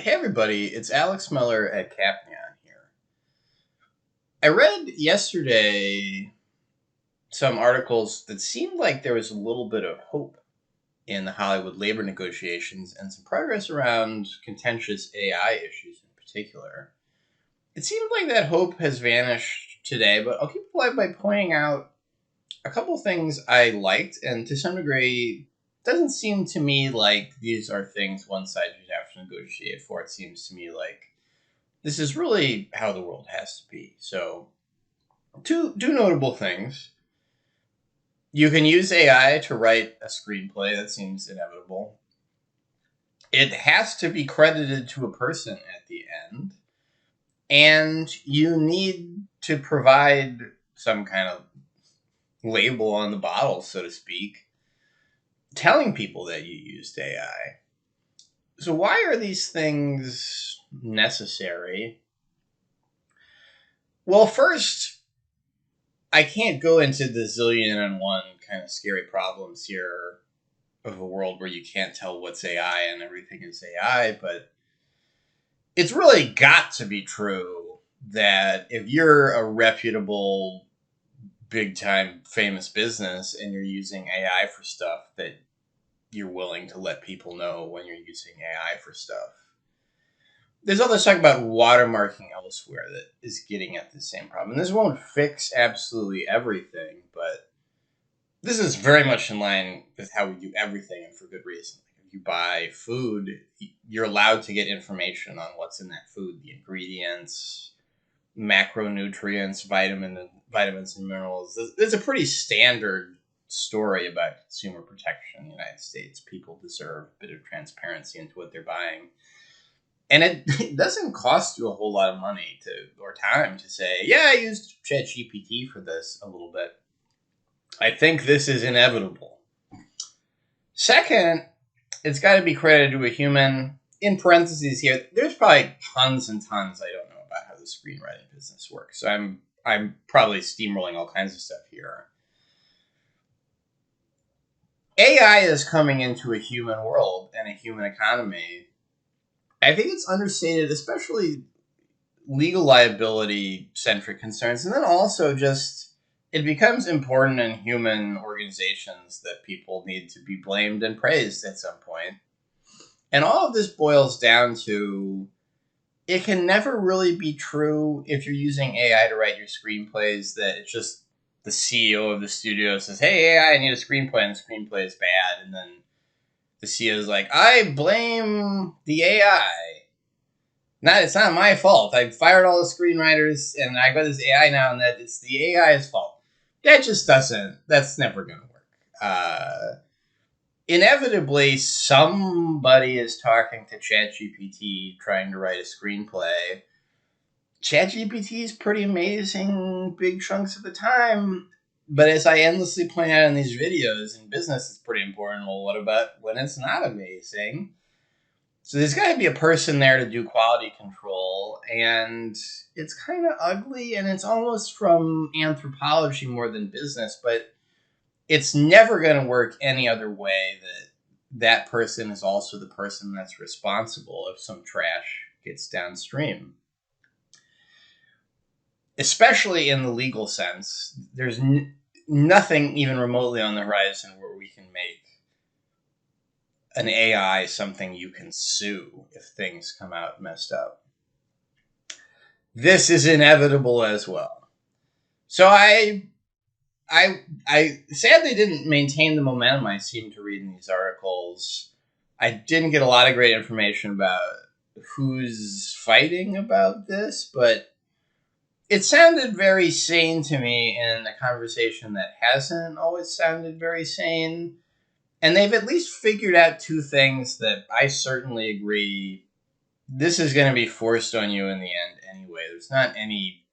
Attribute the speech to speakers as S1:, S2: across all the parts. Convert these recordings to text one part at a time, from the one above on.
S1: Hey everybody, it's Alex Miller at Capnion here. I read yesterday some articles that seemed like there was a little bit of hope in the Hollywood labor negotiations and some progress around contentious AI issues in particular. It seemed like that hope has vanished today, but I'll keep it alive by pointing out a couple things I liked, and to some degree, it doesn't seem to me like these are things one side should have to negotiate for. It seems to me like this is really how the world has to be. So, two notable things. You can use AI to write a screenplay. That seems inevitable. It has to be credited to a person at the end. And you need to provide some kind of label on the bottle, so to speak, telling people that you used AI. So why are these things necessary? Well, first, I can't go into the zillion and one kind of scary problems here of a world where you can't tell what's AI and everything is AI, but it's really got to be true that if you're a reputable, big time, famous business and you're using AI for stuff, that you're willing to let people know when you're using AI for stuff. There's all this talk about watermarking elsewhere that is getting at the same problem. And this won't fix absolutely everything, but this is very much in line with how we do everything, and for good reason. If you buy food, you're allowed to get information on what's in that food, the ingredients, macronutrients, vitamins and minerals. There's a pretty standard story about consumer protection in the United States. People deserve a bit of transparency into what they're buying. And it doesn't cost you a whole lot of money or time to say, yeah, I used ChatGPT for this a little bit. I think this is inevitable. Second, it's got to be credited to a human. In parentheses here, there's probably tons and tons I don't know about how the screenwriting business works. So I'm probably steamrolling all kinds of stuff here. AI is coming into a human world and a human economy. I think it's understated, especially legal liability centric concerns. And then also just it becomes important in human organizations that people need to be blamed and praised at some point. And all of this boils down to it can never really be true if you're using AI to write your screenplays that it's just the CEO of the studio says, hey, AI, I need a screenplay, and the screenplay is bad. And then the CEO is like, I blame the AI. It's not my fault. I fired all the screenwriters, and I got this AI now, and that it's the AI's fault. That's never going to work. Inevitably, somebody is talking to ChatGPT trying to write a screenplay. ChatGPT is pretty amazing big chunks of the time, but as I endlessly point out in these videos, in business it's pretty important. Well, what about when it's not amazing? So there's got to be a person there to do quality control, and it's kind of ugly, and it's almost from anthropology more than business, but it's never going to work any other way that person is also the person that's responsible if some trash gets downstream. Especially in the legal sense, there's nothing even remotely on the horizon where we can make an AI something you can sue if things come out messed up. This is inevitable as well. So I sadly didn't maintain the momentum I seemed to read in these articles. I didn't get a lot of great information about who's fighting about this, but it sounded very sane to me in a conversation that hasn't always sounded very sane. And they've at least figured out two things that I certainly agree this is going to be forced on you in the end anyway. There's not any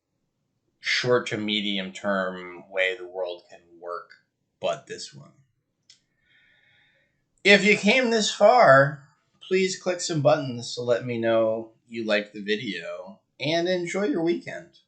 S1: short to medium term way the world can work but this one. If you came this far, please click some buttons to let me know you liked the video, and enjoy your weekend.